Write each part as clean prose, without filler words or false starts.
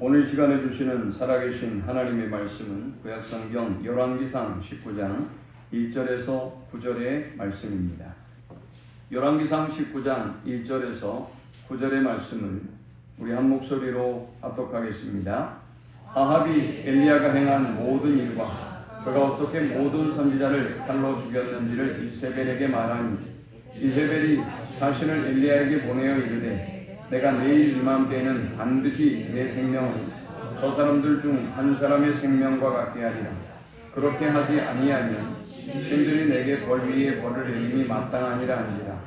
오늘 시간에 주시는 살아계신 하나님의 말씀은 구약성경 열왕기상 19장 1절에서 9절의 말씀입니다. 열왕기상 19장 1절에서 9절의 말씀을 우리 한 목소리로 합독하겠습니다. 아합이 엘리야가 행한 모든 일과 그가 어떻게 모든 선지자를 칼로 죽였는지를 이세벨에게 말하니 이세벨이 자신을 엘리야에게 보내어 이르되 내가 내일 이맘때에는 반드시 내 생명을 저 사람들 중 한 사람의 생명과 같게 하리라. 그렇게 하지 아니하면 신들이 내게 벌 위에 벌을 내림이 마땅하니라 한지라.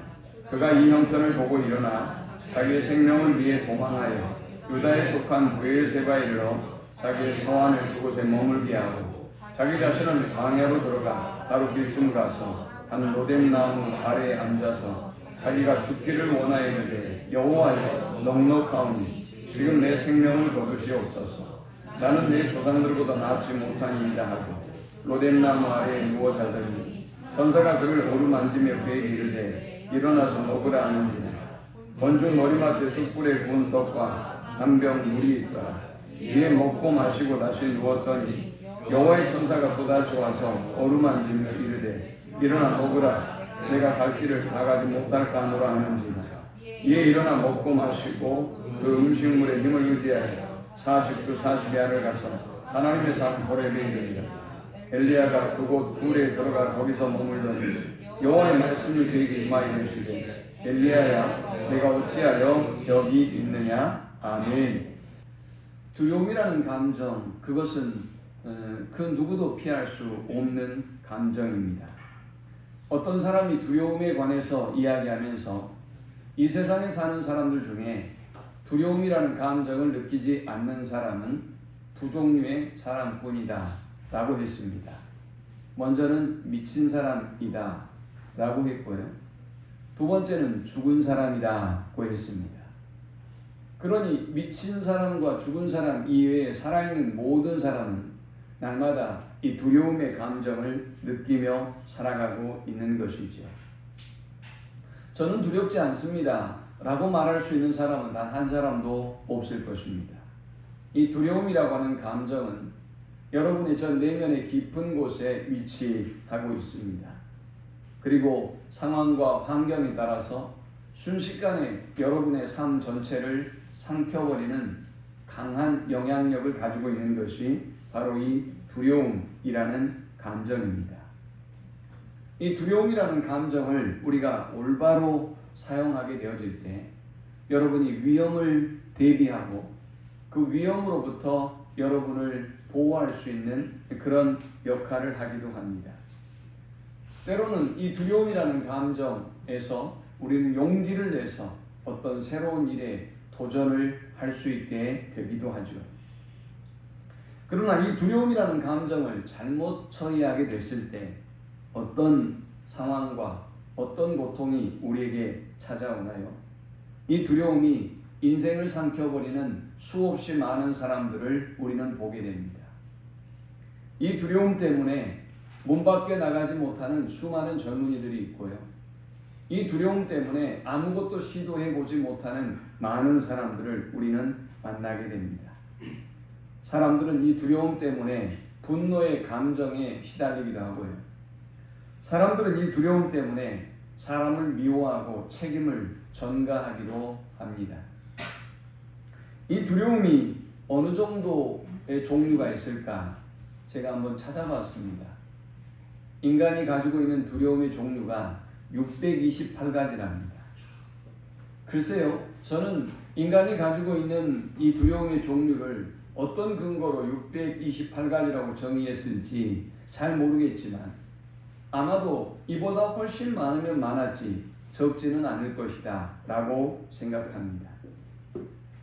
그가 이 형편을 보고 일어나 자기의 생명을 위해 도망하여 유다에 속한 브엘세바에 이르러 자기의 서원을 그곳에 머물게 하고 자기 자신은 광야로 들어가 하루 길쯤 가서 한 로뎀 나무 아래에 앉아서 자기가 죽기를 원하였는데 여호와여 넉넉하오니 지금 내 생명을 거두시옵소서. 나는 내 조상들보다 낫지 못하니이다 하고 로뎀 나무 아래에 누워 자더니 천사가 그를 오르만지며 그에게 이르되 일어나서 먹으라 하는지라. 건중 머리맡에 숯불에 구운 떡과 한 병 물이 있더라. 이에 먹고 마시고 다시 누웠더니 여호와의 천사가 또다시 와서 어루만지며 이르되 일어나 먹으라. 내가 갈 길을 다 가지 못할까 하노라 하는지라. 이에 일어나 먹고 마시고 그 음식물에 힘을 의지하여 40주 40야를 가서 하나님의 산 호렙에 이르니라. 엘리야가 그곳 굴에 들어가 거기서 머물더니 여호와의 말씀이 그에게 임하여 이르시되 엘리야야 내가 어찌하여 여기 있느냐. 아멘. 두려움이라는 감정, 그것은 그 누구도 피할 수 없는 감정입니다. 어떤 사람이 두려움에 관해서 이야기하면서 이 세상에 사는 사람들 중에 두려움이라는 감정을 느끼지 않는 사람은 두 종류의 사람뿐이다 라고 했습니다. 먼저는 미친 사람이다 라고 했고요. 두 번째는 죽은 사람이라고 했습니다. 그러니 미친 사람과 죽은 사람 이외에 살아있는 모든 사람은 날마다 이 두려움의 감정을 느끼며 살아가고 있는 것이죠. 저는 두렵지 않습니다 라고 말할 수 있는 사람은 단 한 사람도 없을 것입니다. 이 두려움이라고 하는 감정은 여러분의 전 내면의 깊은 곳에 위치하고 있습니다. 그리고 상황과 환경에 따라서 순식간에 여러분의 삶 전체를 삼켜버리는 강한 영향력을 가지고 있는 것이 바로 이 두려움이라는 감정입니다. 이 두려움이라는 감정을 우리가 올바로 사용하게 되어질 때 여러분이 위험을 대비하고 그 위험으로부터 여러분을 보호할 수 있는 그런 역할을 하기도 합니다. 때로는 이 두려움이라는 감정에서 우리는 용기를 내서 어떤 새로운 일에 도전을 할 수 있게 되기도 하죠. 그러나 이 두려움이라는 감정을 잘못 처리하게 됐을 때 어떤 상황과 어떤 고통이 우리에게 찾아오나요? 이 두려움이 인생을 삼켜버리는 수없이 많은 사람들을 우리는 보게 됩니다. 이 두려움 때문에 문 밖에 나가지 못하는 수많은 젊은이들이 있고요. 이 두려움 때문에 아무것도 시도해보지 못하는 많은 사람들을 우리는 만나게 됩니다. 사람들은 이 두려움 때문에 분노의 감정에 시달리기도 하고요. 사람들은 이 두려움 때문에 사람을 미워하고 책임을 전가하기도 합니다. 이 두려움이 어느 정도의 종류가 있을까? 제가 한번 찾아봤습니다. 인간이 가지고 있는 두려움의 종류가 628가지랍니다. 글쎄요, 저는 인간이 가지고 있는 이 두려움의 종류를 어떤 근거로 628가지라고 정의했을지 잘 모르겠지만 아마도 이보다 훨씬 많으면 많았지 적지는 않을 것이다 라고 생각합니다.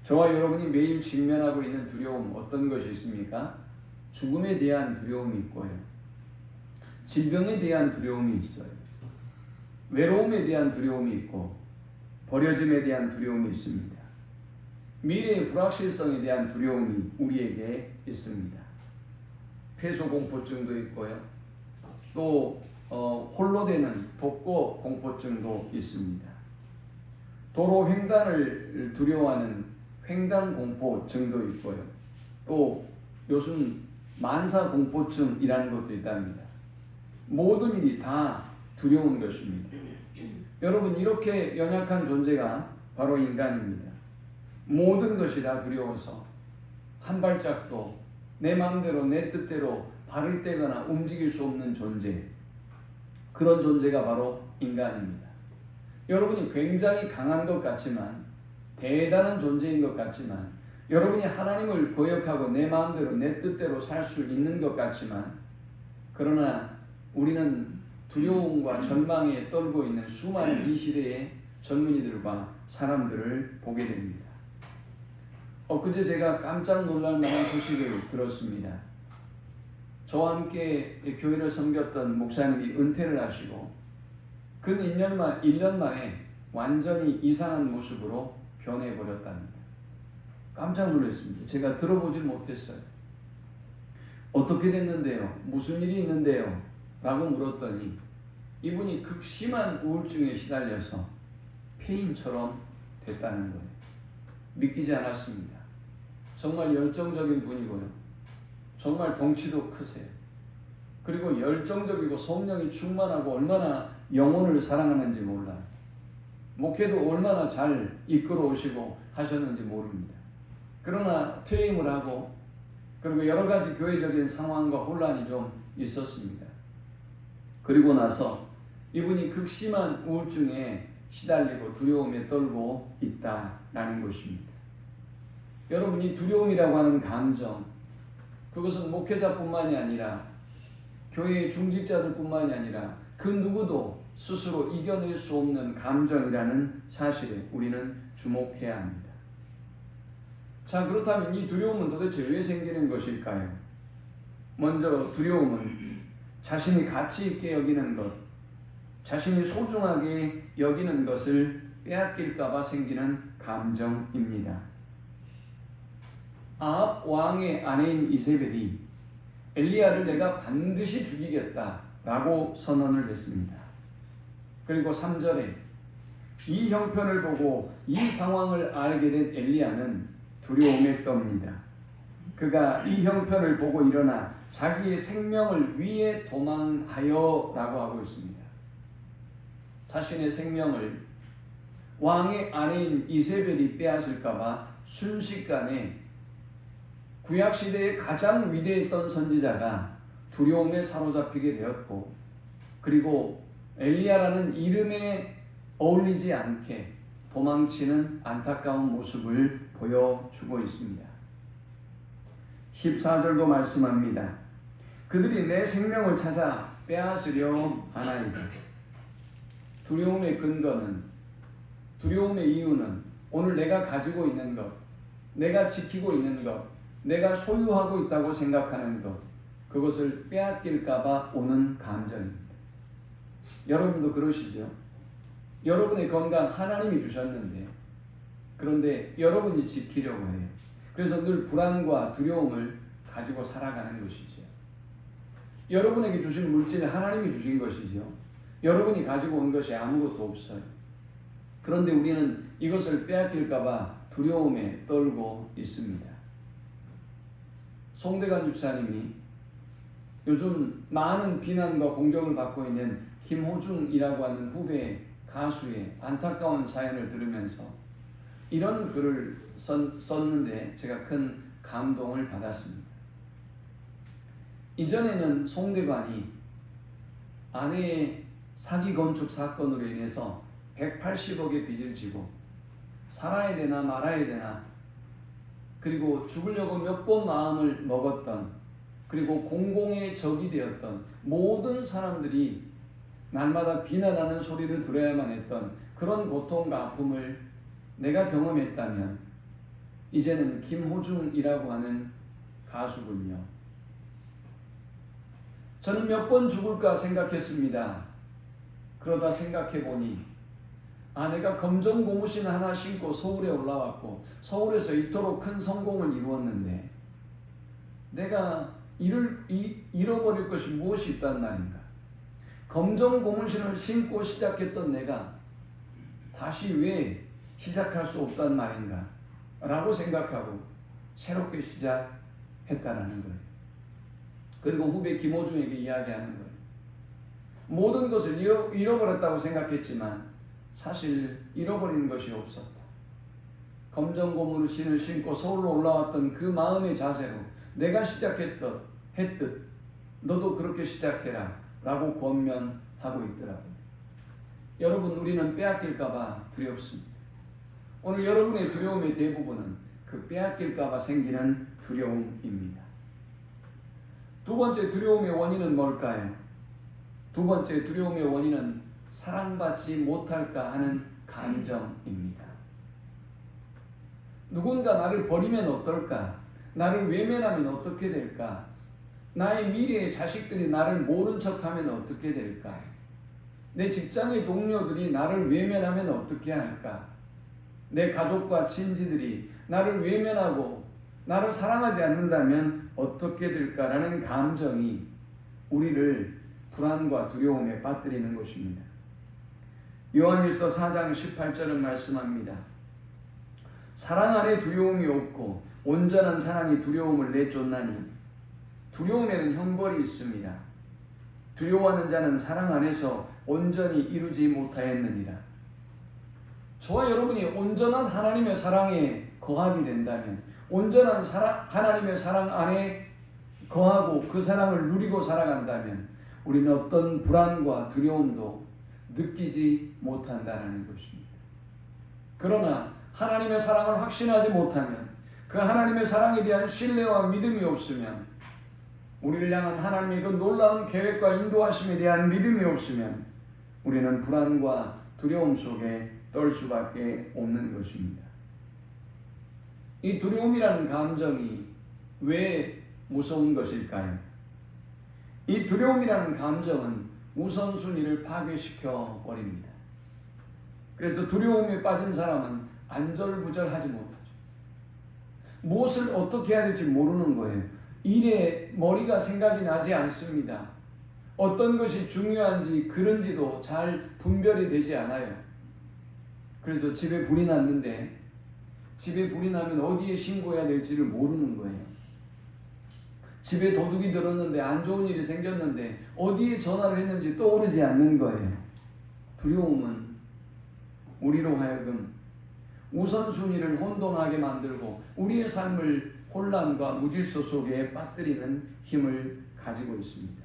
저와 여러분이 매일 직면하고 있는 두려움 어떤 것이 있습니까? 죽음에 대한 두려움이 있고요. 질병에 대한 두려움이 있어요. 외로움에 대한 두려움이 있고 버려짐에 대한 두려움이 있습니다. 미래의 불확실성에 대한 두려움이 우리에게 있습니다. 폐소공포증도 있고요. 또 홀로 되는 독거 공포증도 있습니다. 도로 횡단을 두려워하는 횡단공포증도 있고요. 또 요즘 만사공포증이라는 것도 있답니다. 모든 일이 다 두려운 것입니다. 여러분, 이렇게 연약한 존재가 바로 인간입니다. 모든 것이 다 두려워서 한 발짝도 내 마음대로 내 뜻대로 발을 떼거나 움직일 수 없는 존재, 그런 존재가 바로 인간입니다. 여러분이 굉장히 강한 것 같지만, 대단한 존재인 것 같지만, 여러분이 하나님을 거역하고 내 마음대로 내 뜻대로 살 수 있는 것 같지만, 그러나 우리는 두려움과 절망에 떨고 있는 수많은 이 시대의 젊은이들과 사람들을 보게 됩니다. 엊그제 제가 깜짝 놀랄 만한 소식을 들었습니다. 저와 함께 교회를 섬겼던 목사님이 은퇴를 하시고 근 1년 만에 완전히 이상한 모습으로 변해버렸답니다. 깜짝 놀랐습니다. 제가 들어보질 못했어요. 어떻게 됐는데요? 무슨 일이 있는데요? 라고 물었더니 이분이 극심한 우울증에 시달려서 폐인처럼 됐다는 거예요. 믿기지 않았습니다. 정말 열정적인 분이고요. 정말 덩치도 크세요. 그리고 열정적이고 성령이 충만하고 얼마나 영혼을 사랑하는지 몰라요. 목회도 얼마나 잘 이끌어 오시고 하셨는지 모릅니다. 그러나 퇴임을 하고 그리고 여러 가지 교회적인 상황과 혼란이 좀 있었습니다. 그리고 나서 이분이 극심한 우울증에 시달리고 두려움에 떨고 있다라는 것입니다. 여러분이 두려움이라고 하는 감정, 그것은 목회자뿐만이 아니라 교회의 중직자들뿐만이 아니라 그 누구도 스스로 이겨낼 수 없는 감정이라는 사실에 우리는 주목해야 합니다. 자, 그렇다면 이 두려움은 도대체 왜 생기는 것일까요? 먼저 두려움은 자신이 가치 있게 여기는 것, 자신이 소중하게 여기는 것을 빼앗길까 봐 생기는 감정입니다. 아합 왕의 아내인 이세벨이 엘리야를 내가 반드시 죽이겠다라고 선언을 했습니다. 그리고 3절에 이 형편을 보고 이 상황을 알게 된 엘리야는 두려움에 떱니다. 그가 이 형편을 보고 일어나 자기의 생명을 위해 도망하여 라고 하고 있습니다. 자신의 생명을 왕의 아내인 이세벨이 빼앗을까 봐 순식간에 구약시대의 가장 위대했던 선지자가 두려움에 사로잡히게 되었고, 그리고 엘리야라는 이름에 어울리지 않게 도망치는 안타까운 모습을 보여주고 있습니다. 14절도 말씀합니다. 그들이 내 생명을 찾아 빼앗으려 하나이다. 두려움의 근거는, 두려움의 이유는 오늘 내가 가지고 있는 것, 내가 지키고 있는 것, 내가 소유하고 있다고 생각하는 것, 그것을 빼앗길까 봐 오는 감정입니다. 여러분도 그러시죠? 여러분의 건강 하나님이 주셨는데, 그런데 여러분이 지키려고 해요. 그래서 늘 불안과 두려움을 가지고 살아가는 것이죠. 여러분에게 주신 물질 하나님이 주신 것이죠. 여러분이 가지고 온 것이 아무것도 없어요. 그런데 우리는 이것을 빼앗길까 봐 두려움에 떨고 있습니다. 송대관 집사님이 요즘 많은 비난과 공격을 받고 있는 김호중이라고 하는 후배 가수의 안타까운 사연을 들으면서 이런 글을 썼는데 제가 큰 감동을 받았습니다. 이전에는 송대관이 아내의 사기 건축 사건으로 인해서 180억의 빚을 지고 살아야 되나 말아야 되나, 그리고 죽으려고 몇 번 마음을 먹었던, 그리고 공공의 적이 되었던 모든 사람들이 날마다 비난하는 소리를 들어야만 했던 그런 고통과 아픔을 내가 경험했다면 이제는 김호중이라고 하는 가수군요. 저는 몇 번 죽을까 생각했습니다. 그러다 생각해보니 내가 검정 고무신 하나 신고 서울에 올라왔고 서울에서 이토록 큰 성공을 이루었는데 내가 잃어버릴 것이 무엇이 있단 말인가? 검정 고무신을 신고 시작했던 내가 다시 왜 시작할 수 없단 말인가? 라고 생각하고 새롭게 시작했다라는 거예요. 그리고 후배 김호중에게 이야기하는 거예요. 모든 것을 잃어버렸다고 생각했지만 사실 잃어버리는 것이 없었다. 검정고무로 신을 신고 서울로 올라왔던 그 마음의 자세로 내가 했듯 너도 그렇게 시작해라 라고 권면하고 있더라고요. 여러분, 우리는 빼앗길까봐 두렵습니다. 오늘 여러분의 두려움의 대부분은 그 빼앗길까봐 생기는 두려움입니다. 두 번째 두려움의 원인은 뭘까요? 두 번째 두려움의 원인은 사랑받지 못할까 하는 감정입니다. 누군가 나를 버리면 어떨까? 나를 외면하면 어떻게 될까? 나의 미래의 자식들이 나를 모른 척하면 어떻게 될까? 내 직장의 동료들이 나를 외면하면 어떻게 할까? 내 가족과 친지들이 나를 외면하고 나를 사랑하지 않는다면 어떻게 될까라는 감정이 우리를 불안과 두려움에 빠뜨리는 것입니다. 요한일서 4장 18절은 말씀합니다. 사랑 안에 두려움이 없고 온전한 사랑이 두려움을 내쫓나니 두려움에는 형벌이 있습니다. 두려워하는 자는 사랑 안에서 온전히 이루지 못하였느니라. 저와 여러분이 온전한 하나님의 사랑에 거하게 된다면, 온전한 하나님의 사랑 안에 거하고 그 사랑을 누리고 살아간다면 우리는 어떤 불안과 두려움도 느끼지 못한다는 것입니다. 그러나 하나님의 사랑을 확신하지 못하면, 그 하나님의 사랑에 대한 신뢰와 믿음이 없으면, 우리를 향한 하나님의 그 놀라운 계획과 인도하심에 대한 믿음이 없으면 우리는 불안과 두려움 속에 떨 수밖에 없는 것입니다. 이 두려움이라는 감정이 왜 무서운 것일까요? 이 두려움이라는 감정은 우선순위를 파괴시켜 버립니다. 그래서 두려움에 빠진 사람은 안절부절하지 못하죠. 무엇을 어떻게 해야 될지 모르는 거예요. 일에 머리가 생각이 나지 않습니다. 어떤 것이 중요한지 그런지도 잘 분별이 되지 않아요. 그래서 집에 불이 났는데 집에 불이 나면 어디에 신고해야 될지를 모르는 거예요. 집에 도둑이 들었는데 안 좋은 일이 생겼는데 어디에 전화를 했는지 떠오르지 않는 거예요. 두려움은 우리로 하여금 우선순위를 혼돈하게 만들고 우리의 삶을 혼란과 무질서 속에 빠뜨리는 힘을 가지고 있습니다.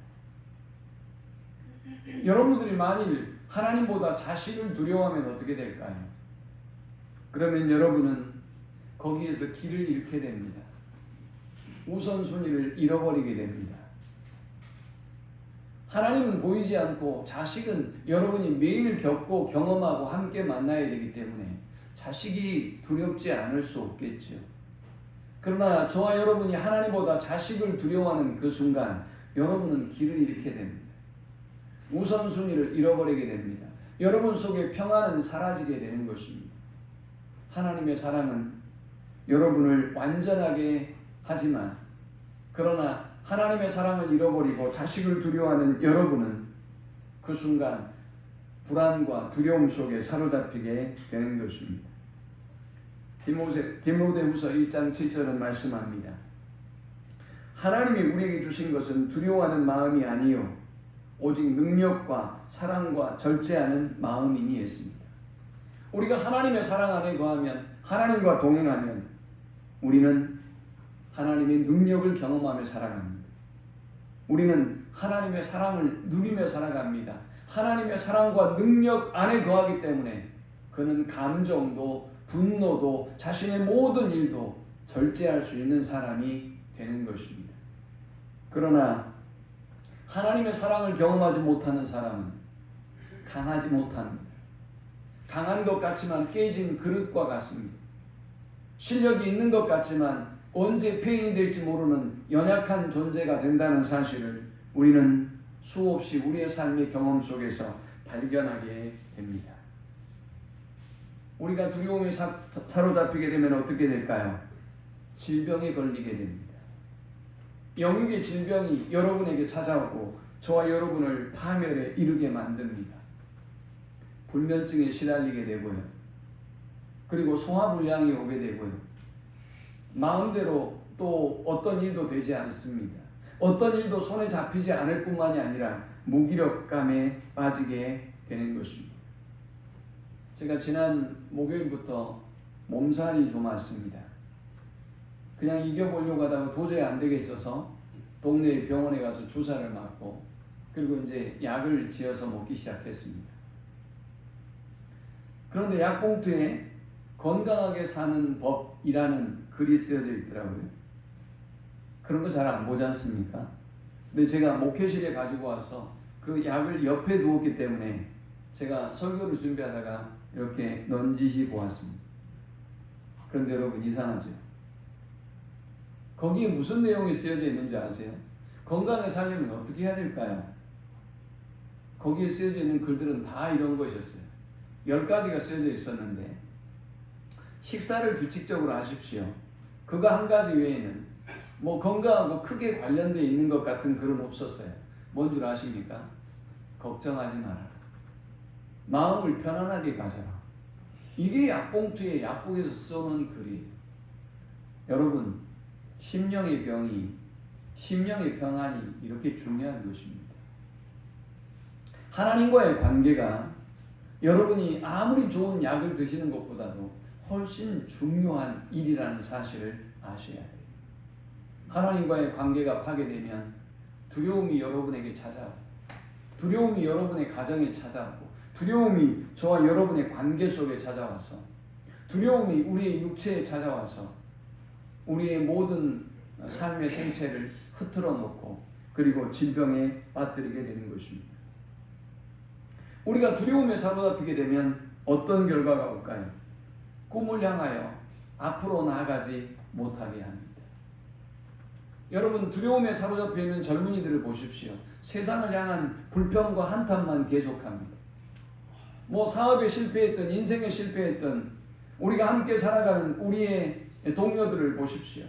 여러분들이 만일 하나님보다 자식을 두려워하면 어떻게 될까요? 그러면 여러분은 거기에서 길을 잃게 됩니다. 우선순위를 잃어버리게 됩니다. 하나님은 보이지 않고 자식은 여러분이 매일 겪고 경험하고 함께 만나야 되기 때문에 자식이 두렵지 않을 수 없겠죠. 그러나 저와 여러분이 하나님보다 자식을 두려워하는 그 순간 여러분은 길을 잃게 됩니다. 우선순위를 잃어버리게 됩니다. 여러분 속에 평안은 사라지게 되는 것입니다. 하나님의 사랑은 여러분을 완전하게 하지만, 그러나 하나님의 사랑을 잃어버리고 자식을 두려워하는 여러분은 그 순간 불안과 두려움 속에 사로잡히게 되는 것입니다. 디모데후서 1장 7절은 말씀합니다. 하나님이 우리에게 주신 것은 두려워하는 마음이 아니요 오직 능력과 사랑과 절제하는 마음이니 했습니다. 우리가 하나님의 사랑 안에 거하면, 하나님과 동행하면 우리는 하나님의 능력을 경험하며 살아갑니다. 우리는 하나님의 사랑을 누리며 살아갑니다. 하나님의 사랑과 능력 안에 거하기 때문에 그는 감정도 분노도 자신의 모든 일도 절제할 수 있는 사람이 되는 것입니다. 그러나 하나님의 사랑을 경험하지 못하는 사람은 강하지 못합니다. 강한 것 같지만 깨진 그릇과 같습니다. 실력이 있는 것 같지만 언제 폐인이 될지 모르는 연약한 존재가 된다는 사실을 우리는 수없이 우리의 삶의 경험 속에서 발견하게 됩니다. 우리가 두려움에 사로잡히게 되면 어떻게 될까요? 질병에 걸리게 됩니다. 영육의 질병이 여러분에게 찾아오고 저와 여러분을 파멸에 이르게 만듭니다. 불면증에 시달리게 되고요. 그리고 소화불량이 오게 되고요. 마음대로 또 어떤 일도 되지 않습니다. 어떤 일도 손에 잡히지 않을 뿐만이 아니라 무기력감에 빠지게 되는 것입니다. 제가 지난 목요일부터 몸살이 좀 왔습니다. 그냥 이겨보려고 하다가 도저히 안 되겠어서 동네 병원에 가서 주사를 맞고 그리고 이제 약을 지어서 먹기 시작했습니다. 그런데 약봉투에 건강하게 사는 법이라는 글이 쓰여져 있더라고요. 그런 거 잘 안 보지 않습니까? 근데 제가 목회실에 가지고 와서 그 약을 옆에 두었기 때문에 제가 설교를 준비하다가 이렇게 넌지시 보았습니다. 그런데 여러분 이상하죠? 거기에 무슨 내용이 쓰여져 있는지 아세요? 건강하게 살려면 어떻게 해야 될까요? 거기에 쓰여져 있는 글들은 다 이런 것이었어요. 10가지가 쓰여져 있었는데 식사를 규칙적으로 하십시오. 그거 한 가지 외에는 뭐 건강하고 크게 관련되어 있는 것 같은 글은 없었어요. 뭔 줄 아십니까? 걱정하지 마라. 마음을 편안하게 가져라. 이게 약봉투에 약국에서 써놓은 글이에요. 여러분, 심령의 병이, 심령의 평안이 이렇게 중요한 것입니다. 하나님과의 관계가 여러분이 아무리 좋은 약을 드시는 것보다도 훨씬 중요한 일이라는 사실을 아셔야 돼요. 하나님과의 관계가 파괴되면 두려움이 여러분에게 찾아오고, 두려움이 여러분의 가정에 찾아오고, 두려움이 저와 여러분의 관계 속에 찾아와서, 두려움이 우리의 육체에 찾아와서 우리의 모든 삶의 생체를 흐트러 놓고 그리고 질병에 빠뜨리게 되는 것입니다. 우리가 두려움에 사로잡히게 되면 어떤 결과가 올까요? 꿈을 향하여 앞으로 나아가지 못하게 합니다. 여러분, 두려움에 사로잡혀 있는 젊은이들을 보십시오. 세상을 향한 불평과 한탄만 계속합니다. 뭐 사업에 실패했던, 인생에 실패했던, 우리가 함께 살아가는 우리의 동료들을 보십시오.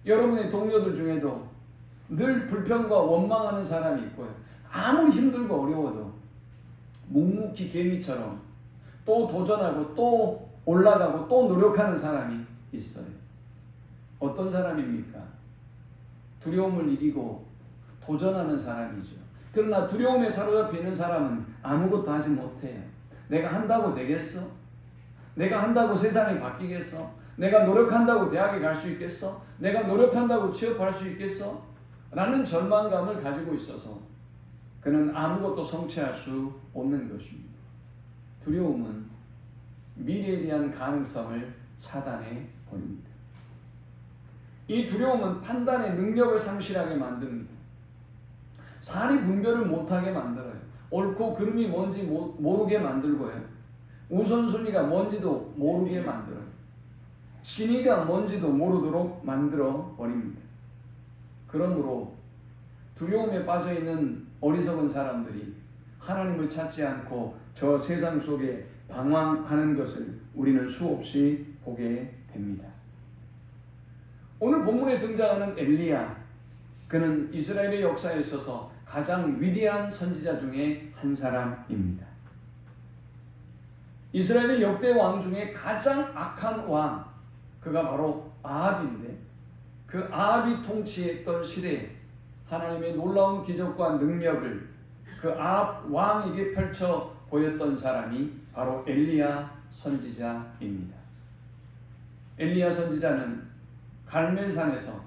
여러분의 동료들 중에도 늘 불평과 원망하는 사람이 있고요. 아무리 힘들고 어려워도 묵묵히 개미처럼 또 도전하고 또 올라가고 또 노력하는 사람이 있어요. 어떤 사람입니까? 두려움을 이기고 도전하는 사람이죠. 그러나 두려움에 사로잡혀 있는 사람은 아무것도 하지 못해요. 내가 한다고 되겠어? 내가 한다고 세상이 바뀌겠어? 내가 노력한다고 대학에 갈 수 있겠어? 내가 노력한다고 취업할 수 있겠어? 라는 절망감을 가지고 있어서 그는 아무것도 성취할 수 없는 것입니다. 두려움은 미래에 대한 가능성을 차단해 버립니다. 이 두려움은 판단의 능력을 상실하게 만듭니다. 사리 분별을 못하게 만들어요. 옳고 그름이 뭔지 모르게 만들고요. 우선순위가 뭔지도 모르게 만들어요. 진위가 뭔지도 모르도록 만들어 버립니다. 그러므로 두려움에 빠져있는 어리석은 사람들이 하나님을 찾지 않고 저 세상 속에 방황하는 것을 우리는 수없이 보게 됩니다. 오늘 본문에 등장하는 엘리야, 그는 이스라엘의 역사에 있어서 가장 위대한 선지자 중에 한 사람입니다. 이스라엘의 역대 왕 중에 가장 악한 왕, 그가 바로 아합인데 그 아합이 통치했던 시대에 하나님의 놀라운 기적과 능력을 그 아합 왕에게 펼쳐 보였던 사람이 바로 엘리야 선지자입니다. 엘리야 선지자는 갈멜산에서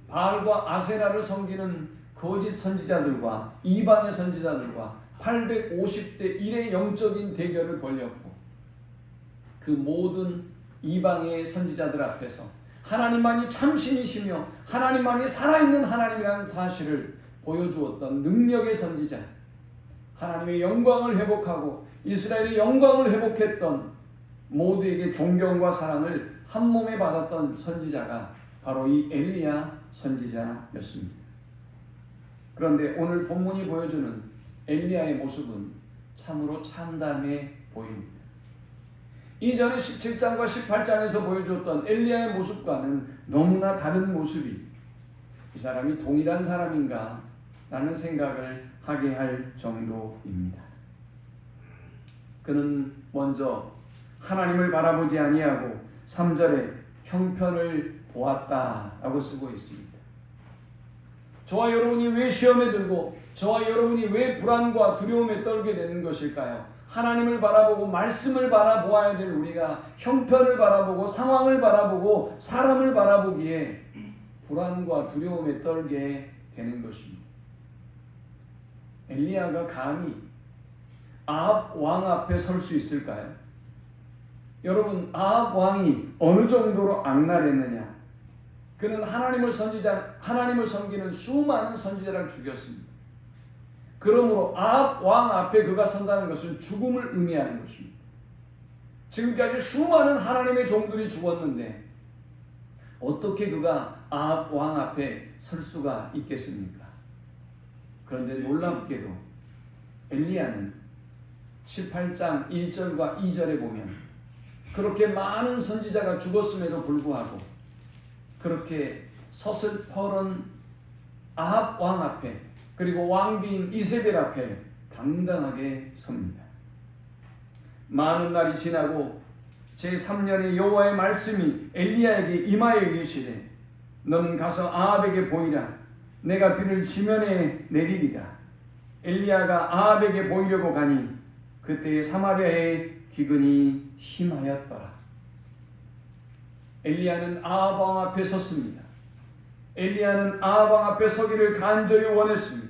바알과 아세라를 섬기는 거짓 선지자들과 이방의 선지자들과 850대 1의 영적인 대결을 벌였고 그 모든 이방의 선지자들 앞에서 하나님만이 참신이시며 하나님만이 살아있는 하나님이라는 사실을 보여주었던 능력의 선지자, 하나님의 영광을 회복하고 이스라엘의 영광을 회복했던 모두에게 존경과 사랑을 한 몸에 받았던 선지자가 바로 이 엘리야 선지자였습니다. 그런데 오늘 본문이 보여주는 엘리야의 모습은 참으로 참담해 보입니다. 이전에 17장과 18장에서 보여주었던 엘리야의 모습과는 너무나 다른 모습이, 이 사람이 동일한 사람인가 라는 생각을 하게 할 정도입니다. 그는 먼저 하나님을 바라보지 아니하고 3절에 형편을 보았다라고 쓰고 있습니다. 저와 여러분이 왜 시험에 들고 저와 여러분이 왜 불안과 두려움에 떨게 되는 것일까요? 하나님을 바라보고 말씀을 바라보아야 될 우리가 형편을 바라보고 상황을 바라보고 사람을 바라보기에 불안과 두려움에 떨게 되는 것입니다. 엘리야가 감히 아합 왕 앞에 설 수 있을까요? 여러분, 아합 왕이 어느 정도로 악랄했느냐? 그는 하나님을 섬기는 수많은 선지자를 죽였습니다. 그러므로 아합 왕 앞에 그가 선다는 것은 죽음을 의미하는 것입니다. 지금까지 수많은 하나님의 종들이 죽었는데 어떻게 그가 아합 왕 앞에 설 수가 있겠습니까? 그런데 놀랍게도 엘리야는 18장 1절과 2절에 보면 그렇게 많은 선지자가 죽었음에도 불구하고 그렇게 서슬퍼런 아합 왕 앞에 그리고 왕비인 이세벨 앞에 당당하게 섭니다. 많은 날이 지나고 제3년에 여호와의 말씀이 엘리야에게 임하여 이르시되 너는 가서 아합에게 보이라. 내가 비를 지면에 내리리라. 엘리야가 아합에게 보이려고 가니 그때에 사마리아의 기근이 심하였더라. 엘리야는 아합 왕 앞에 섰습니다. 엘리야는 아합 왕 앞에 서기를 간절히 원했습니다.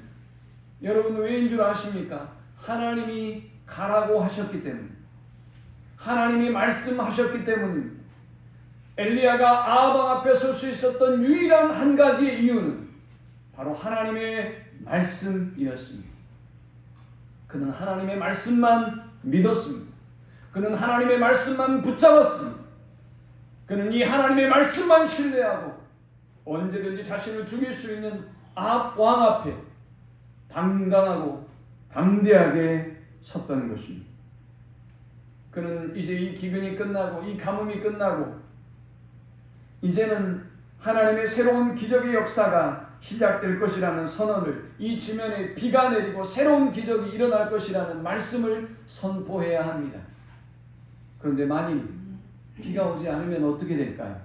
여러분, 왜인 줄 아십니까? 하나님이 가라고 하셨기 때문입니다. 하나님이 말씀하셨기 때문입니다. 엘리야가 아합 왕 앞에 설 수 있었던 유일한 한 가지의 이유는 바로 하나님의 말씀이었습니다. 그는 하나님의 말씀만 믿었습니다. 그는 하나님의 말씀만 붙잡았습니다. 그는 이 하나님의 말씀만 신뢰하고 언제든지 자신을 죽일 수 있는 아합 왕 앞에 당당하고 담대하게 섰던 것입니다. 그는 이제 이 기근이 끝나고 이 가뭄이 끝나고 이제는 하나님의 새로운 기적의 역사가 시작될 것이라는 선언을, 이 지면에 비가 내리고 새로운 기적이 일어날 것이라는 말씀을 선포해야 합니다. 그런데 만일 비가 오지 않으면 어떻게 될까요?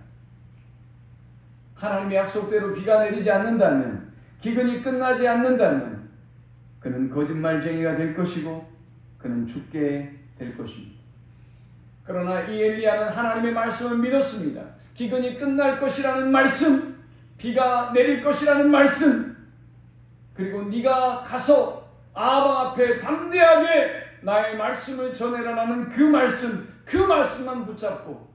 하나님의 약속대로 비가 내리지 않는다면, 기근이 끝나지 않는다면 그는 거짓말쟁이가 될 것이고 그는 죽게 될 것입니다. 그러나 이 엘리야는 하나님의 말씀을 믿었습니다. 기근이 끝날 것이라는 말씀, 비가 내릴 것이라는 말씀, 그리고 네가 가서 아합 왕 앞에 담대하게 나의 말씀을 전해라라는 그 말씀만 붙잡고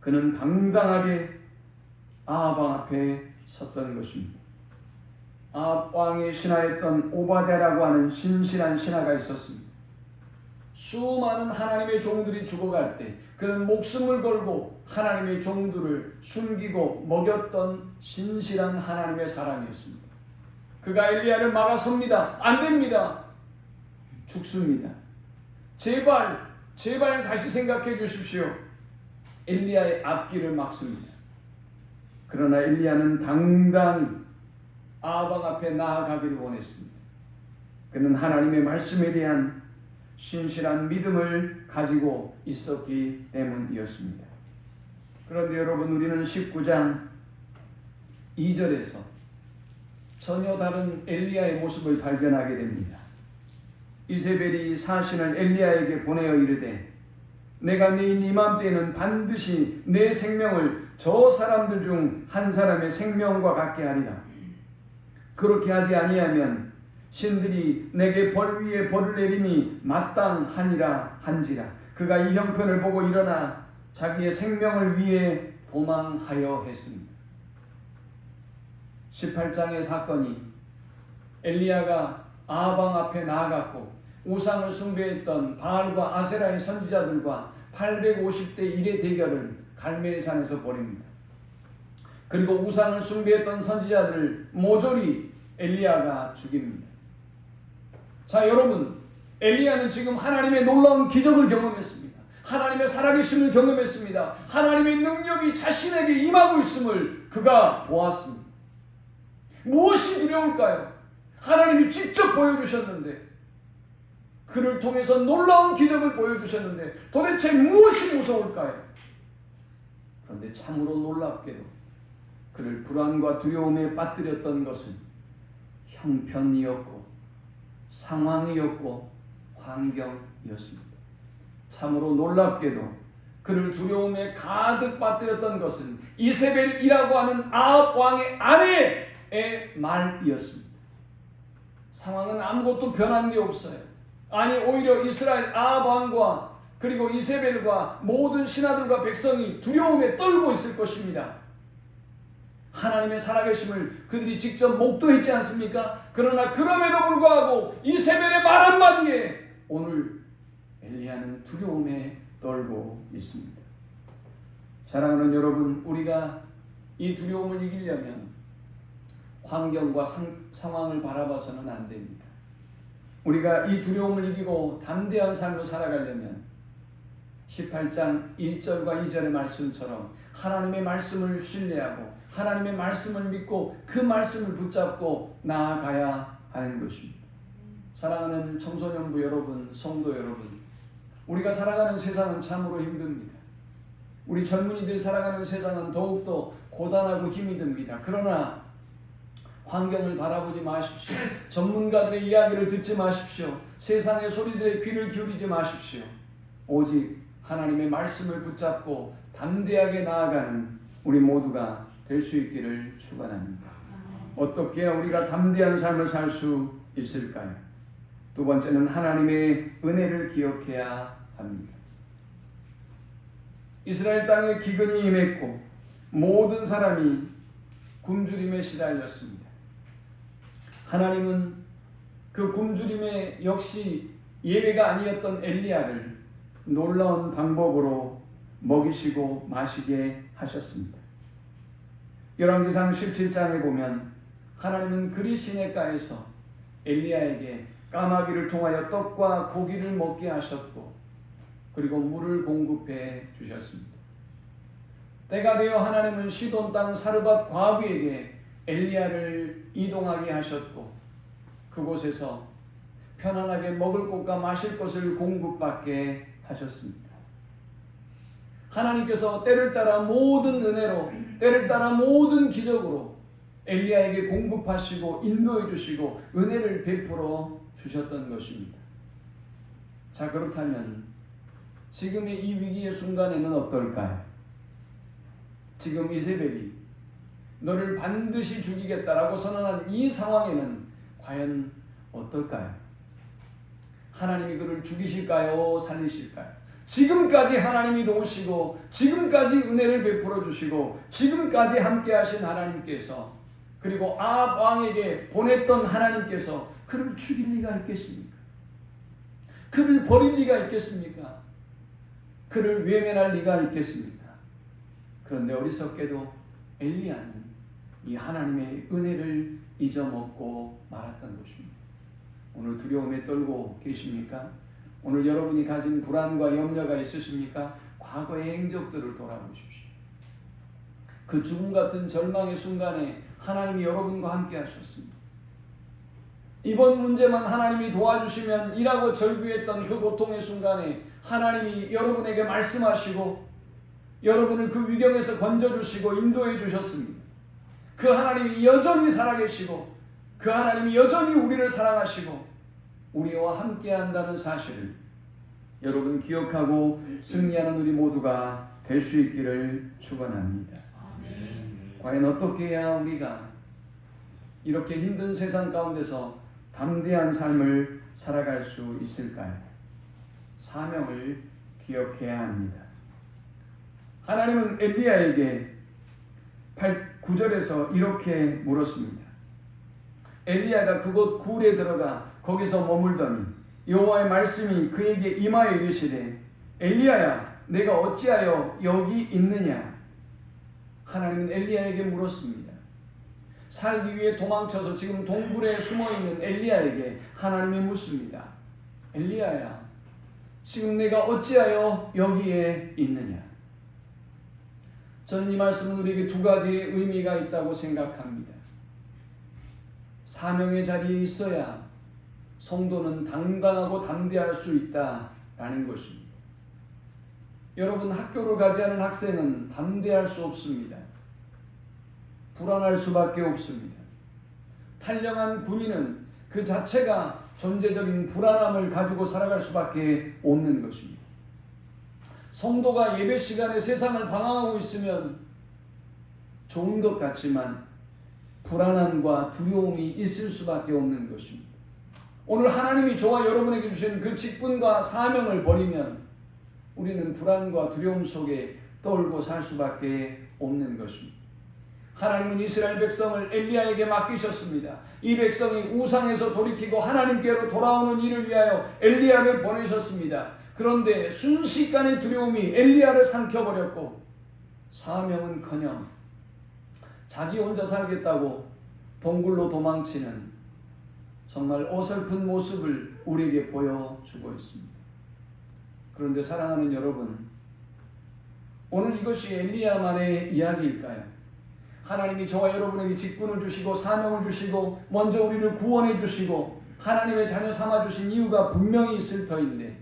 그는 당당하게 아합 왕 앞에 섰던 것입니다. 아합 왕이 신하였던 오바댜라고 하는 신실한 신하가 있었습니다. 수많은 하나님의 종들이 죽어갈 때 그는 목숨을 걸고 하나님의 종들을 숨기고 먹였던 신실한 하나님의 사람이었습니다. 그가 엘리야를 막아섭니다. 안 됩니다. 죽습니다. 제발 다시 생각해 주십시오. 엘리야의 앞길을 막습니다. 그러나 엘리야는 당당히 아합 왕 앞에 나아가기를 원했습니다. 그는 하나님의 말씀에 대한 신실한 믿음을 가지고 있었기 때문이었습니다. 그런데 여러분, 우리는 19장 2절에서 전혀 다른 엘리야의 모습을 발견하게 됩니다. 이세벨이 사신을 엘리야에게 보내어 이르되 내가 내일 이맘때에는 반드시 내 생명을 저 사람들 중 한 사람의 생명과 같게 하리라. 그렇게 하지 아니하면 신들이 내게 벌 위에 벌을 내림이 마땅하니라 한지라. 그가 이 형편을 보고 일어나 자기의 생명을 위해 도망하여 했습니다. 18장의 사건이 엘리야가 아합 왕 앞에 나아갔고 우상을 숭배했던 바알과 아세라의 선지자들과 850대 1의 대결을 갈멜산에서 벌입니다. 그리고 우상을 숭배했던 선지자들을 모조리 엘리야가 죽입니다. 자, 여러분, 엘리야는 지금 하나님의 놀라운 기적을 경험했습니다. 하나님의 살아계심을 경험했습니다. 하나님의 능력이 자신에게 임하고 있음을 그가 보았습니다. 무엇이 두려울까요? 하나님이 직접 보여주셨는데, 그를 통해서 놀라운 기적을 보여주셨는데 도대체 무엇이 무서울까요? 그런데 참으로 놀랍게도 그를 불안과 두려움에 빠뜨렸던 것은 형편이었고 상황이었고 환경이었습니다. 참으로 놀랍게도 그를 두려움에 가득 빠뜨렸던 것은 이세벨이라고 하는 아합 왕의 아내의 말이었습니다. 상황은 아무것도 변한 게 없어요. 아니 오히려 이스라엘 아합 왕과 그리고 이세벨과 모든 신하들과 백성이 두려움에 떨고 있을 것입니다. 하나님의 살아계심을 그들이 직접 목도했지 않습니까? 그러나 그럼에도 불구하고 이세벨의 말 한마디에 오늘 엘리야는 두려움에 떨고 있습니다. 사랑하는 여러분, 우리가 이 두려움을 이기려면 환경과 상황을 바라봐서는 안 됩니다. 우리가 이 두려움을 이기고 담대한 삶을 살아가려면 18장 1절과 2절의 말씀처럼 하나님의 말씀을 신뢰하고 하나님의 말씀을 믿고 그 말씀을 붙잡고 나아가야 하는 것입니다. 사랑하는 청소년부 여러분, 성도 여러분, 우리가 살아가는 세상은 참으로 힘듭니다. 우리 젊은이들 살아가는 세상은 더욱더 고단하고 힘이 듭니다. 그러나 환경을 바라보지 마십시오. 전문가들의 이야기를 듣지 마십시오. 세상의 소리들에 귀를 기울이지 마십시오. 오직 하나님의 말씀을 붙잡고 담대하게 나아가는 우리 모두가 될 수 있기를 축원합니다. 어떻게 우리가 담대한 삶을 살 수 있을까요? 두 번째는 하나님의 은혜를 기억해야 합니다. 이스라엘 땅에 기근이 임했고 모든 사람이 굶주림에 시달렸습니다. 하나님은 그 굶주림에 역시 예외가 아니었던 엘리야를 놀라운 방법으로 먹이시고 마시게 하셨습니다. 열왕기상 17장에 보면 하나님은 그리 시내가에서 엘리야에게 까마귀를 통하여 떡과 고기를 먹게 하셨고 그리고 물을 공급해 주셨습니다. 때가 되어 하나님은 시돈 땅 사르밧 과부에게 엘리야를 이동하게 하셨고 그곳에서 편안하게 먹을 것과 마실 것을 공급받게 하셨습니다. 하나님께서 때를 따라 모든 은혜로 때를 따라 모든 기적으로 엘리야에게 공급하시고 인도해 주시고 은혜를 베풀어 주셨던 것입니다. 자, 그렇다면 지금의 이 위기의 순간에는 어떨까요? 지금 이세벨이 너를 반드시 죽이겠다라고 선언한 이 상황에는 과연 어떨까요? 하나님이 그를 죽이실까요? 살리실까요? 지금까지 하나님이 도우시고 지금까지 은혜를 베풀어 주시고 지금까지 함께 하신 하나님께서 그리고 아합 왕에게 보냈던 하나님께서 그를 죽일 리가 있겠습니까? 그를 버릴 리가 있겠습니까? 그를 외면할 리가 있겠습니까? 그런데 어리석게도 엘리야는 이 하나님의 은혜를 잊어먹고 말았던 것입니다. 오늘 두려움에 떨고 계십니까? 오늘 여러분이 가진 불안과 염려가 있으십니까? 과거의 행적들을 돌아보십시오. 그 죽음 같은 절망의 순간에 하나님이 여러분과 함께 하셨습니다. 이번 문제만 하나님이 도와주시면 이라고 절규했던 그 고통의 순간에 하나님이 여러분에게 말씀하시고 여러분을 그 위경에서 건져주시고 인도해 주셨습니다. 그 하나님이 여전히 살아계시고 그 하나님이 여전히 우리를 사랑하시고 우리와 함께 한다는 사실을 여러분 기억하고 승리하는 우리 모두가 될 수 있기를 축원합니다. 과연 어떻게 해야 우리가 이렇게 힘든 세상 가운데서 담대한 삶을 살아갈 수 있을까요? 사명을 기억해야 합니다. 하나님은 엘리야에게 9절에서 이렇게 물었습니다. 엘리야가 그곳 굴에 들어가 거기서 머물더니 여호와의 말씀이 그에게 임하여 이르시되 엘리야야 내가 어찌하여 여기 있느냐. 하나님은 엘리야에게 물었습니다. 살기 위해 도망쳐서 지금 동굴에 숨어있는 엘리야에게 하나님이 묻습니다. 엘리야야 지금 내가 어찌하여 여기에 있느냐. 저는 이 말씀은 우리에게 두 가지의 의미가 있다고 생각합니다. 사명의 자리에 있어야 성도는 당당하고 담대할 수 있다라는 것입니다. 여러분, 학교를 가지 않은 학생은 담대할 수 없습니다. 불안할 수밖에 없습니다. 탈영한 군인은 그 자체가 존재적인 불안함을 가지고 살아갈 수밖에 없는 것입니다. 성도가 예배 시간에 세상을 방황하고 있으면 좋은 것 같지만 불안함과 두려움이 있을 수밖에 없는 것입니다. 오늘 하나님이 저와 여러분에게 주신 그 직분과 사명을 버리면 우리는 불안과 두려움 속에 떨고 살 수밖에 없는 것입니다. 하나님은 이스라엘 백성을 엘리야에게 맡기셨습니다. 이 백성이 우상에서 돌이키고 하나님께로 돌아오는 일을 위하여 엘리야를 보내셨습니다. 그런데 순식간의 두려움이 엘리야를 삼켜버렸고 사명은커녕 자기 혼자 살겠다고 동굴로 도망치는 정말 어설픈 모습을 우리에게 보여주고 있습니다. 그런데 사랑하는 여러분, 오늘 이것이 엘리야만의 이야기일까요? 하나님이 저와 여러분에게 직분을 주시고 사명을 주시고 먼저 우리를 구원해 주시고 하나님의 자녀 삼아 주신 이유가 분명히 있을 터인데,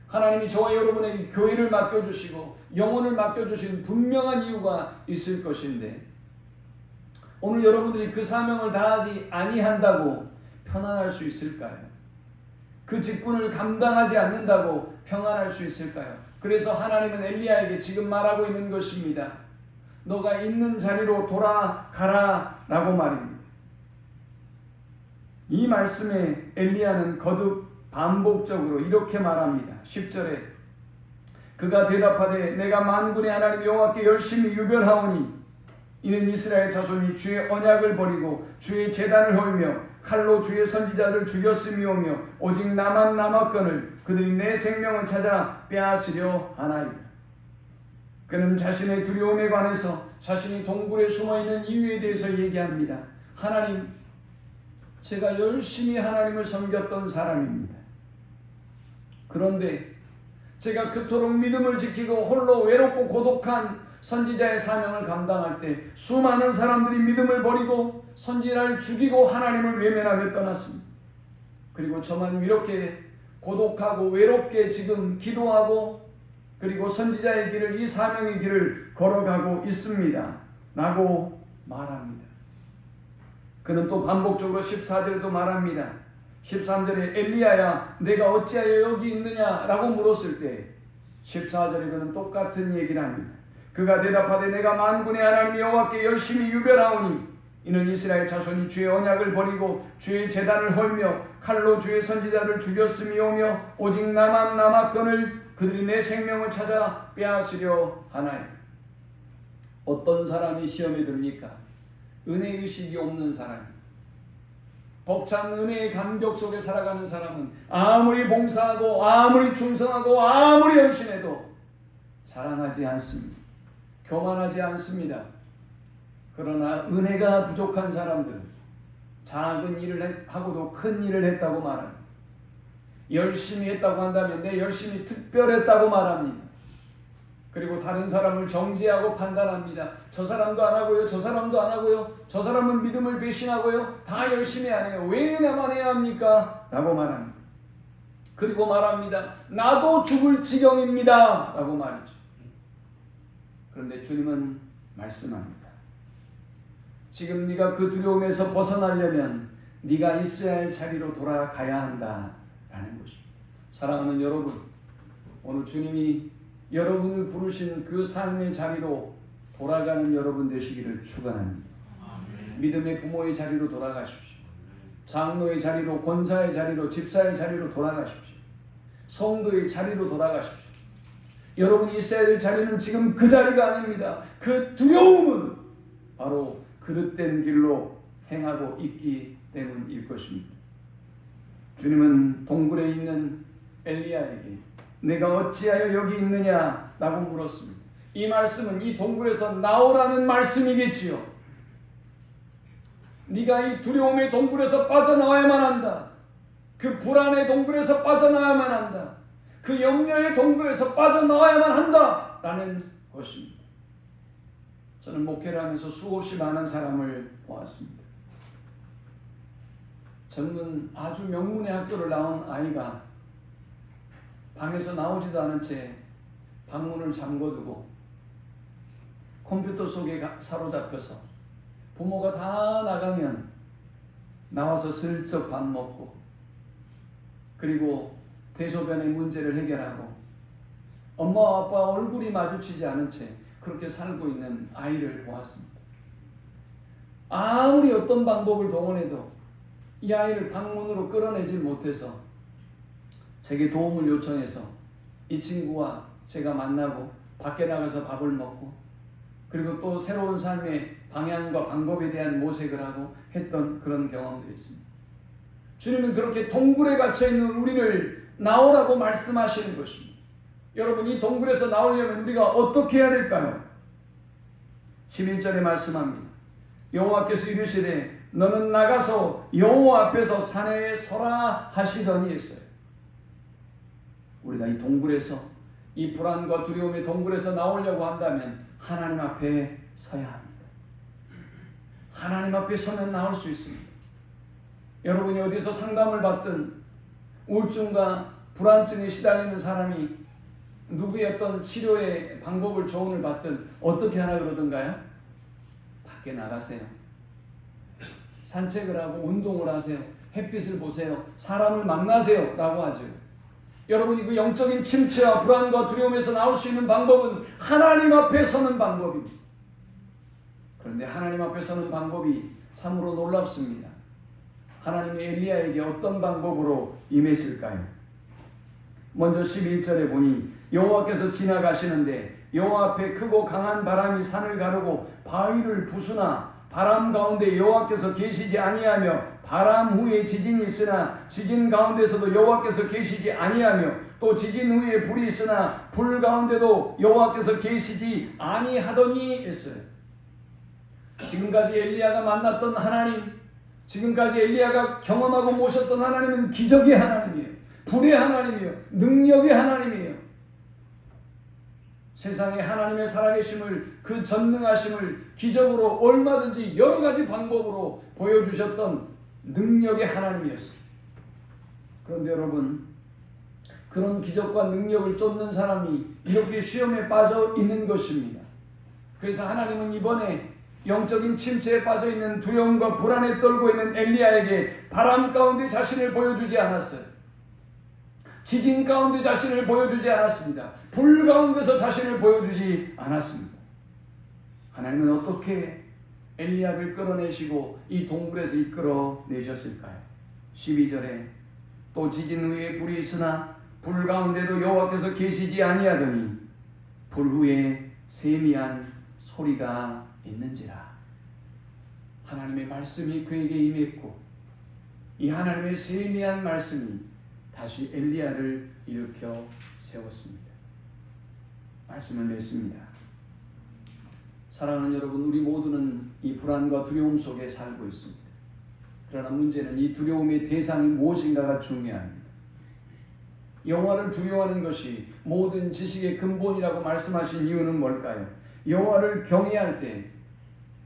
하나님이 저와 여러분에게 교회를 맡겨주시고 영혼을 맡겨주신 분명한 이유가 있을 것인데, 오늘 여러분들이 그 사명을 다하지 아니한다고 편안할 수 있을까요? 그 직분을 감당하지 않는다고 평안할 수 있을까요? 그래서 하나님은 엘리야에게 지금 말하고 있는 것입니다. 너가 있는 자리로 돌아가라 라고 말입니다. 이 말씀에 엘리야는 거듭 반복적으로 이렇게 말합니다. 10절에 그가 대답하되 내가 만군의 하나님 여호와께 열심히 유별하오니 이는 이스라엘 자손이 주의 언약을 버리고 주의 제단을 헐며 칼로 주의 선지자를 죽였음이오며 오직 나만 남았거늘 그들이 내 생명을 찾아 빼앗으려 하나이다. 그는 자신의 두려움에 관해서 자신이 동굴에 숨어있는 이유에 대해서 얘기합니다. 하나님, 제가 열심히 하나님을 섬겼던 사람입니다. 그런데 제가 그토록 믿음을 지키고 홀로 외롭고 고독한 선지자의 사명을 감당할 때 수많은 사람들이 믿음을 버리고 선지자를 죽이고 하나님을 외면하며 떠났습니다. 그리고 저만 이렇게 고독하고 외롭게 지금 기도하고 그리고 선지자의 길을, 이 사명의 길을 걸어가고 있습니다 라고 말합니다. 그는 또 반복적으로 14절에도 말합니다. 13절에 엘리야야 내가 어찌하여 여기 있느냐 라고 물었을 때 14절에 그는 똑같은 얘기를 합니다. 그가 대답하되 내가 만군의 하나님 여호와께 열심히 유별하오니 이는 이스라엘 자손이 주의 언약을 버리고 주의 제단을 헐며 칼로 주의 선지자를 죽였음이오며 오직 나만 남았거늘 그들이 내 생명을 찾아 빼앗으려 하나이다. 어떤 사람이 시험에 듭니까? 은혜의식이 없는 사람, 벅찬 은혜의 감격 속에 살아가는 사람은 아무리 봉사하고 아무리 충성하고 아무리 열심해도 자랑하지 않습니다. 교만하지 않습니다. 그러나 은혜가 부족한 사람들은 작은 일을 하고도 큰 일을 했다고 말합니다. 열심히 했다고 한다면 내 열심히 특별했다고 말합니다. 그리고 다른 사람을 정죄하고 판단합니다. 저 사람도 안 하고요, 저 사람도 안 하고요, 저 사람은 믿음을 배신하고요, 다 열심히 안 해요. 왜 나만 해야 합니까? 라고 말합니다. 그리고 말합니다. 나도 죽을 지경입니다 라고 말이죠. 그런데 주님은 말씀합니다. 지금 네가 그 두려움에서 벗어나려면 네가 있어야 할 자리로 돌아가야 한다 라는 것입니다. 사랑하는 여러분, 오늘 주님이 여러분을 부르신 그 삶의 자리로 돌아가는 여러분 되시기를 축원합니다. 믿음의 부모의 자리로 돌아가십시오. 장로의 자리로, 권사의 자리로, 집사의 자리로 돌아가십시오. 성도의 자리로 돌아가십시오. 여러분이 있어야 될 자리는 지금 그 자리가 아닙니다. 그 두려움은 바로 그릇된 길로 행하고 있기 때문일 것입니다. 주님은 동굴에 있는 엘리야에게 내가 어찌하여 여기 있느냐 라고 물었습니다. 이 말씀은 이 동굴에서 나오라는 말씀이겠지요. 네가 이 두려움의 동굴에서 빠져나와야만 한다. 그 불안의 동굴에서 빠져나와야만 한다. 그 염려의 동굴에서 빠져나와야만 한다 라는 것입니다. 저는 목회를 하면서 수없이 많은 사람을 보았습니다. 젊은 아주 명문의 학교를 나온 아이가 방에서 나오지도 않은 채 방문을 잠궈두고 컴퓨터 속에 사로잡혀서 부모가 다 나가면 나와서 슬쩍 밥 먹고 그리고 대소변의 문제를 해결하고 엄마 아빠 얼굴이 마주치지 않은 채 그렇게 살고 있는 아이를 보았습니다. 아무리 어떤 방법을 동원해도 이 아이를 방문으로 끌어내질 못해서 제게 도움을 요청해서 이 친구와 제가 만나고 밖에 나가서 밥을 먹고 그리고 또 새로운 삶의 방향과 방법에 대한 모색을 하고 했던 그런 경험들이 있습니다. 주님은 그렇게 동굴에 갇혀있는 우리를 나오라고 말씀하시는 것입니다. 여러분, 이 동굴에서 나오려면 우리가 어떻게 해야 될까요? 11절에 말씀합니다. 여호와께서 이르시되 너는 나가서 여호와 앞에서 산에 서라 하시더니 했어요. 우리가 이 동굴에서, 이 불안과 두려움의 동굴에서 나오려고 한다면 하나님 앞에 서야 합니다. 하나님 앞에 서면 나올 수 있습니다. 여러분이 어디서 상담을 받든 우울증과 불안증에 시달리는 사람이 누구의 어떤 치료의 방법을 조언을 받든 어떻게 하라 그러던가요? 밖에 나가세요. 산책을 하고 운동을 하세요. 햇빛을 보세요. 사람을 만나세요 라고 하죠. 여러분이 그 영적인 침체와 불안과 두려움에서 나올 수 있는 방법은 하나님 앞에 서는 방법입니다. 그런데 하나님 앞에 서는 방법이 참으로 놀랍습니다. 하나님이 엘리야에게 어떤 방법으로 임했을까요? 먼저 11절에 보니 여호와께서 지나가시는데 여호와 앞에 크고 강한 바람이 산을 가르고 바위를 부수나 바람 가운데 여호와께서 계시지 아니하며 바람 후에 지진이 있으나 지진 가운데서도 여호와께서 계시지 아니하며 또 지진 후에 불이 있으나 불 가운데도 여호와께서 계시지 아니하더니 했어요. 지금까지 엘리야가 만났던 하나님, 지금까지 엘리야가 경험하고 모셨던 하나님은 기적의 하나님이에요. 불의 하나님이에요. 능력의 하나님이에요. 세상에 하나님의 살아계심을, 그 전능하심을 기적으로 얼마든지 여러 가지 방법으로 보여주셨던 능력의 하나님이었어요. 그런데 여러분, 그런 기적과 능력을 쫓는 사람이 이렇게 시험에 빠져 있는 것입니다. 그래서 하나님은 이번에 영적인 침체에 빠져있는 두려움과 불안에 떨고 있는 엘리야에게 바람 가운데 자신을 보여주지 않았어요. 지진 가운데 자신을 보여주지 않았습니다. 불 가운데서 자신을 보여주지 않았습니다. 하나님은 어떻게 엘리야를 끌어내시고 이 동굴에서 이끌어내셨을까요? 12절에 또 지진 후에 불이 있으나 불 가운데도 여호와께서 계시지 아니하더니 불 후에 세미한 소리가 있는지라. 하나님의 말씀이 그에게 임했고 이 하나님의 세미한 말씀이 다시 엘리야를 일으켜 세웠습니다. 말씀을 냈습니다. 사랑하는 여러분, 우리 모두는 이 불안과 두려움 속에 살고 있습니다. 그러나 문제는 이 두려움의 대상이 무엇인가가 중요합니다. 여호와를 두려워하는 것이 모든 지식의 근본이라고 말씀하신 이유는 뭘까요? 여호와를 경외할 때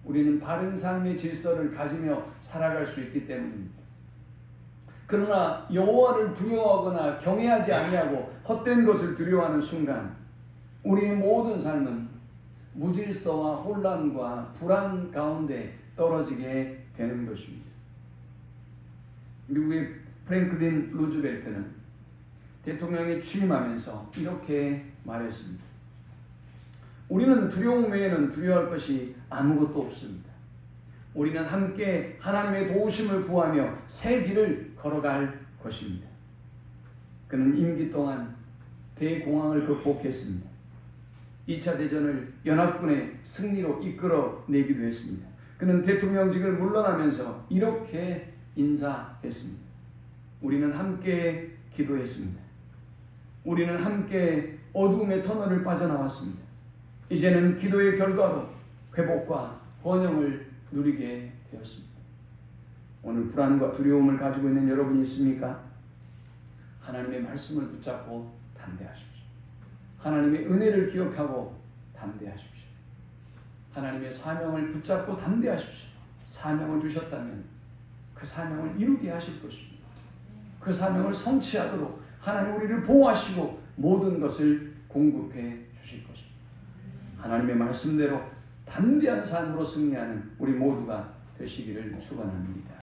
우리는 바른 삶의 질서를 가지며 살아갈 수 있기 때문입니다. 그러나 여호와를 두려워하거나 경외하지 아니하고 헛된 것을 두려워하는 순간 우리의 모든 삶은 무질서와 혼란과 불안 가운데 떨어지게 되는 것입니다. 미국의 프랭클린 루즈벨트는 대통령에 취임하면서 이렇게 말했습니다. 우리는 두려움 외에는 두려워할 것이 아무것도 없습니다. 우리는 함께 하나님의 도우심을 구하며 새 길을 걸어갈 것입니다. 그는 임기 동안 대공황을 극복했습니다. 2차 대전을 연합군의 승리로 이끌어내기도 했습니다. 그는 대통령직을 물러나면서 이렇게 인사했습니다. 우리는 함께 기도했습니다. 우리는 함께 어두움의 터널을 빠져나왔습니다. 이제는 기도의 결과로 회복과 번영을 누리게 되었습니다. 오늘 불안과 두려움을 가지고 있는 여러분이 있습니까? 하나님의 말씀을 붙잡고 담대하십시오. 하나님의 은혜를 기억하고 담대하십시오. 하나님의 사명을 붙잡고 담대하십시오. 사명을 주셨다면 그 사명을 이루게 하실 것입니다. 그 사명을 성취하도록 하나님 우리를 보호하시고 모든 것을 공급해 하나님의 말씀대로 담대한 삶으로 승리하는 우리 모두가 되시기를 축원합니다.